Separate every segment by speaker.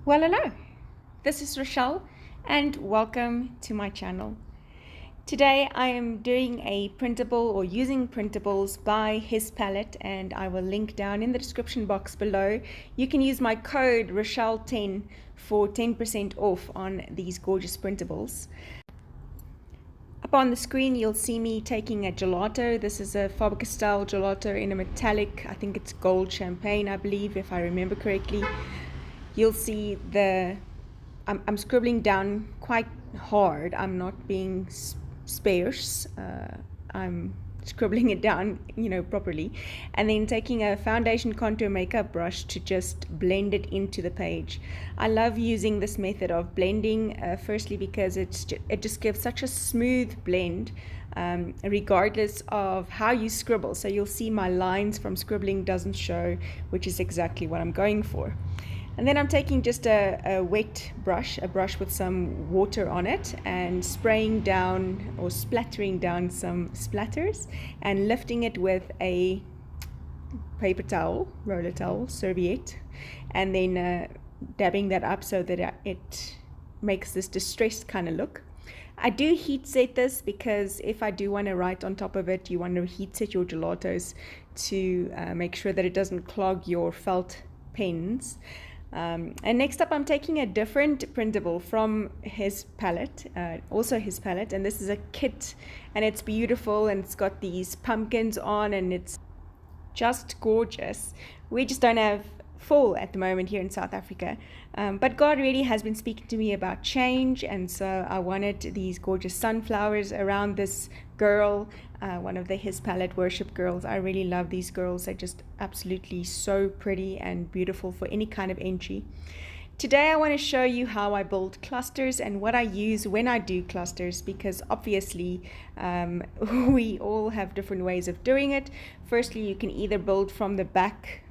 Speaker 1: Well, hello, this is Rochelle and welcome to my channel. Today I am doing a printable or using printables by His Palette, and I will link down in the description box below. You can use my code Rochelle10 for 10% off on these gorgeous printables. Up on the screen you'll see me taking a gelato. This is a Faber-Castell gelato in a metallic, I think it's gold champagne, I believe, if I remember correctly. You'll see I'm scribbling down quite hard. I'm not being sparse. I'm scribbling it down, properly, and then taking a foundation contour makeup brush to just blend it into the page. I love using this method of blending, firstly because it just gives such a smooth blend, regardless of how you scribble. So you'll see my lines from scribbling doesn't show, which is exactly what I'm going for. And then I'm taking just a wet brush, a brush with some water on it, and spraying down or splattering down some splatters and lifting it with a paper towel, roller towel, serviette, and then dabbing that up so that it makes this distressed kind of look. I do heat set this because if I do want to write on top of it, you want to heat set your gelatos to make sure that it doesn't clog your felt pens. And next up I'm taking a different printable from His Palette, also His Palette, and this is a kit, and it's beautiful, and it's got these pumpkins on, and it's just gorgeous. We just don't have fall at the moment here in South Africa, but God really has been speaking to me about change, and so I wanted these gorgeous sunflowers around this girl, one of the His Palette worship girls. I really love these girls. They're just absolutely so pretty and beautiful for any kind of entry. Today I want to show you how I build clusters and what I use when I do clusters, because obviously we all have different ways of doing it. Firstly, you can either build from the back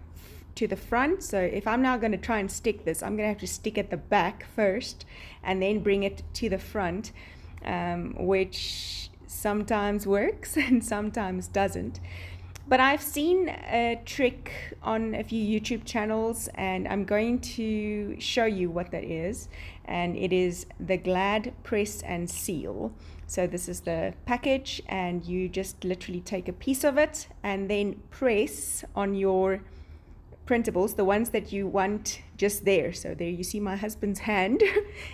Speaker 1: to the front. So if I'm now going to try and stick this, I'm going to have to stick at the back first and then bring it to the front, which sometimes works and sometimes doesn't. But I've seen a trick on a few YouTube channels, and I'm going to show you what that is, and it is the Glad Press and Seal. So this is the package, and you just literally take a piece of it and then press on your printables, the ones that you want just there. So there you see my husband's hand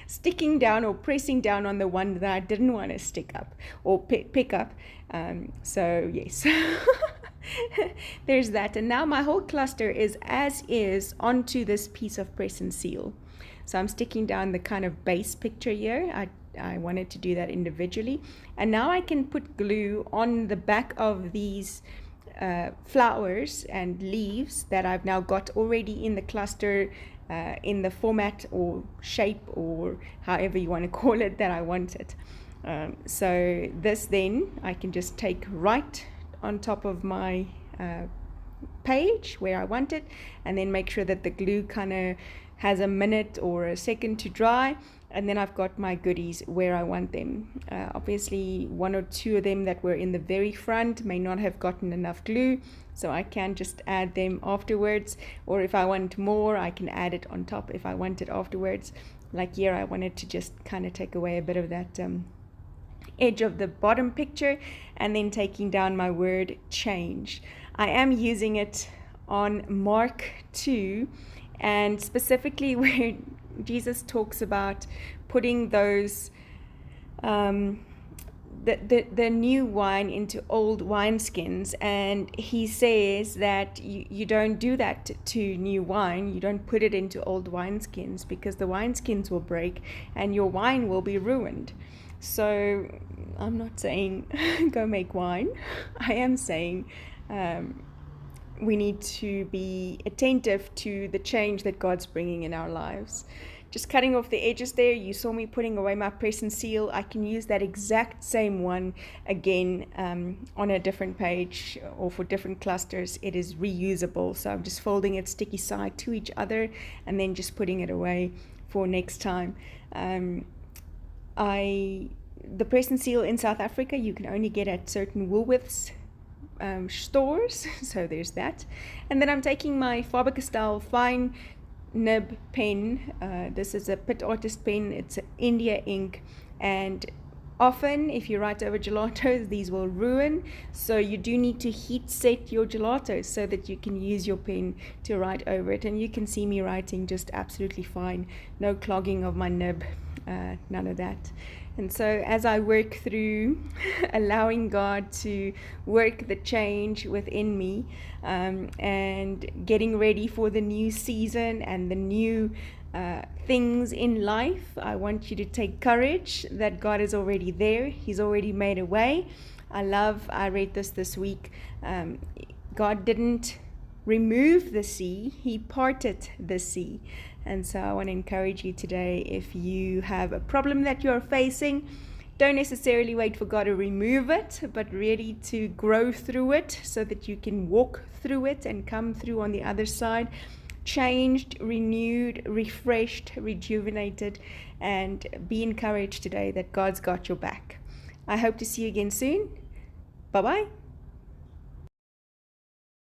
Speaker 1: sticking down or pressing down on the one that I didn't want to stick up or pick up. So yes, there's that. And now my whole cluster is as is onto this piece of press and seal. So I'm sticking down the kind of base picture here. I wanted to do that individually, and now I can put glue on the back of these flowers and leaves that I've now got already in the cluster, in the format or shape or however you want to call it that I want it. So this then I can just take right on top of my page where I want it, and then make sure that the glue kind of has a minute or a second to dry, and then I've got my goodies where I want them. Obviously one or two of them that were in the very front may not have gotten enough glue, so I can just add them afterwards, or if I want more I can add it on top if I want it afterwards. Like here I wanted to just kind of take away a bit of that edge of the bottom picture, and then taking down my word change. I am using it on Mark 2, and specifically where Jesus talks about putting those the new wine into old wineskins, and he says that you don't do that to new wine. You don't put it into old wineskins, because the wineskins will break and your wine will be ruined. So I'm not saying go make wine. I am saying we need to be attentive to the change that God's bringing in our lives. Just cutting off the edges there. You saw me putting away my press and seal. I can use that exact same one again on a different page or for different clusters. It is reusable. So I'm just folding it sticky side to each other and then just putting it away for next time. The press and seal in South Africa you can only get at certain Woolworths stores, so there's that. And then I'm taking my Faber-Castell fine nib pen. This is a Pit Artist pen. It's an India ink, and often if you write over gelatos, these will ruin, so you do need to heat set your gelatos so that you can use your pen to write over it. And you can see me writing just absolutely fine, no clogging of my nib, none of that. And so as I work through allowing God to work the change within me, and getting ready for the new season and the new things in life, I want you to take courage that God is already there. He's already made a way. I read this week. God didn't remove the sea, He parted the sea. And so I want to encourage you today, if you have a problem that you're facing, don't necessarily wait for God to remove it, but really to grow through it so that you can walk through it and come through on the other side, changed, renewed, refreshed, rejuvenated, and be encouraged today that God's got your back. I hope to see you again soon. Bye-bye.